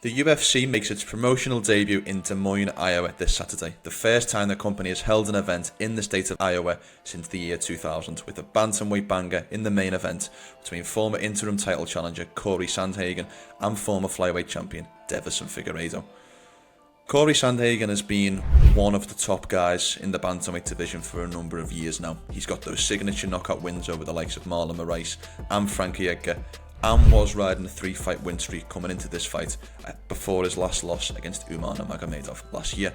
The UFC makes its promotional debut in Des Moines, Iowa this Saturday, the first time the company has held an event in the state of Iowa since the year 2000, with a bantamweight banger in the main event between former interim title challenger Cory Sandhagen and former flyweight champion Deiveson Figueiredo. Cory Sandhagen has been one of the top guys in the bantamweight division for a number of years now. He's got those signature knockout wins over the likes of Marlon Moraes and Frankie Edgar, and was riding a 3-fight win streak coming into this fight before his last loss against Umar Nurmagomedov last year.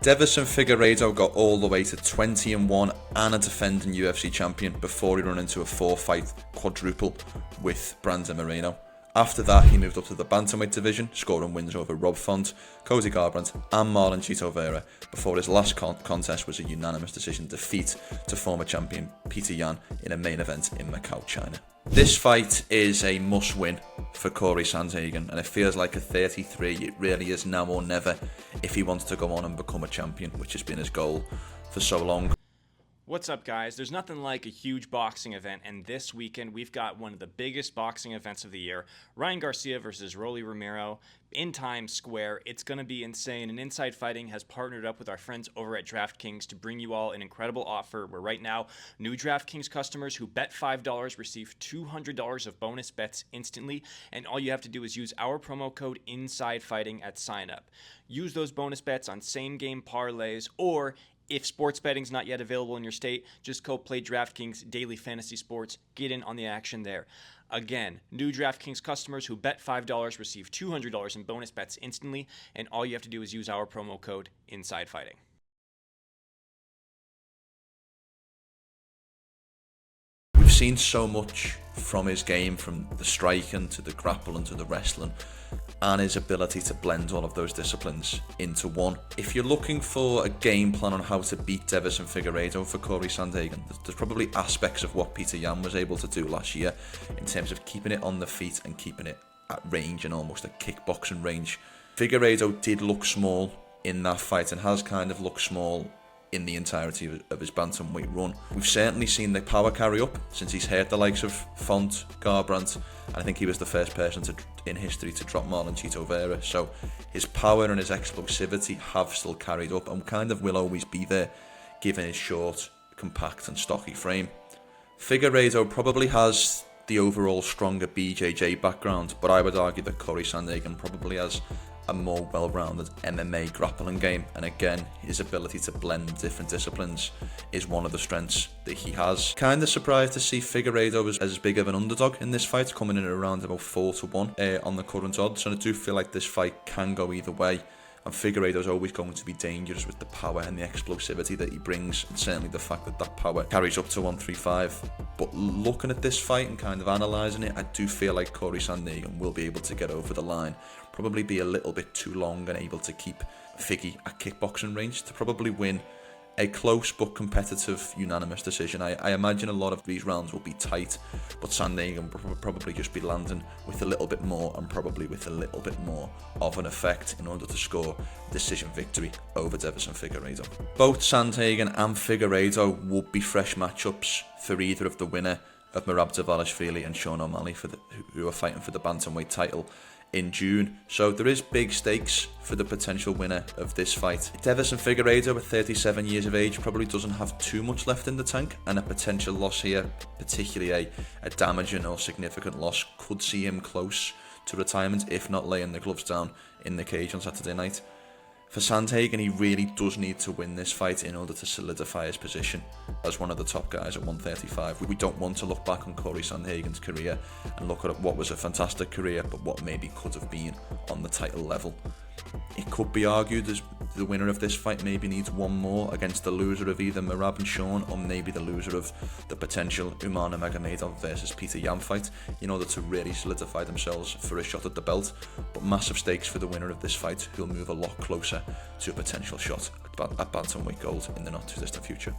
Deiveson Figueiredo got all the way to 20-1 and a defending UFC champion before he ran into a 4-fight quadruple with Brandon Moreno. After that, he moved up to the bantamweight division, scoring wins over Rob Font, Cody Garbrandt and Marlon Chito Vera, before his last contest was a unanimous decision defeat to former champion Peter Yan in a main event in Macau, China. This fight is a must-win for Cory Sandhagen, and it feels like at 33 it really is now or never if he wants to go on and become a champion, which has been his goal for so long. What's up, guys? There's nothing like a huge boxing event, and this weekend we've got one of the biggest boxing events of the year, Ryan Garcia versus Rolly Romero in Times Square. It's going to be insane, and Inside Fighting has partnered up with our friends over at DraftKings to bring you all an incredible offer where right now, new DraftKings customers who bet $5 receive $200 of bonus bets instantly, and all you have to do is use our promo code Inside Fighting at sign up. Use those bonus bets on same-game parlays, or if sports betting's not yet available in your state, just go play DraftKings Daily Fantasy Sports. Get in on the action there. Again, new DraftKings customers who bet $5 receive $200 in bonus bets instantly, and all you have to do is use our promo code Inside Fighting. We've seen so much from his game, from the striking to the grappling to the wrestling, and his ability to blend all of those disciplines into one. If you're looking for a game plan on how to beat Deiveson Figueiredo for Cory Sandhagen, there's probably aspects of what Peter Yan was able to do last year in terms of keeping it on the feet and keeping it at range and almost at kickboxing range. Figueiredo did look small in that fight and has kind of looked small in the entirety of his bantamweight run. We've certainly seen the power carry up since he's hurt the likes of Font, Garbrandt, and I think he was the first person in history to drop Marlon Chito Vera. So his power and his explosivity have still carried up and kind of will always be there, given his short, compact and stocky frame. Figueiredo probably has the overall stronger BJJ background, but I would argue that Cory Sandhagen probably has a more well-rounded MMA grappling game, and again, his ability to blend different disciplines is one of the strengths that he has. Kind of surprised to see Figueiredo as big of an underdog in this fight, coming in at around about 4-1 on the current odds, and I do feel like this fight can go either way, and Figueiredo's always going to be dangerous with the power and the explosivity that he brings, and certainly the fact that power carries up to 135. But looking at this fight and kind of analysing it, I do feel like Cory Sandhagen will be able to get over the line, probably be a little bit too long and able to keep Figgy at kickboxing range to probably win a close but competitive unanimous decision. I imagine a lot of these rounds will be tight, but Sandhagen will probably just be landing with a little bit more and probably with a little bit more of an effect in order to score decision victory over Deiveson Figueiredo. Both Sandhagen and Figueiredo would be fresh matchups for either of the winner of Merab Dvalishvili and Sean O'Malley who are fighting for the bantamweight title in June, so there is big stakes for the potential winner of this fight. Deiveson Figueiredo at 37 years of age probably doesn't have too much left in the tank, and a potential loss here, particularly a damaging or significant loss, could see him close to retirement, if not laying the gloves down in the cage on Saturday night. For Sandhagen, he really does need to win this fight in order to solidify his position as one of the top guys at 135. We don't want to look back on Cory Sandhagen's career and look at what was a fantastic career, but what maybe could have been on the title level. It could be argued as the winner of this fight maybe needs one more against the loser of either Merab and Sean, or maybe the loser of the potential Umar Nurmagomedov versus Peter Yan fight, in order to really solidify themselves for a shot at the belt. But massive stakes for the winner of this fight, who'll move a lot closer to a potential shot at bantamweight gold in the not too distant future.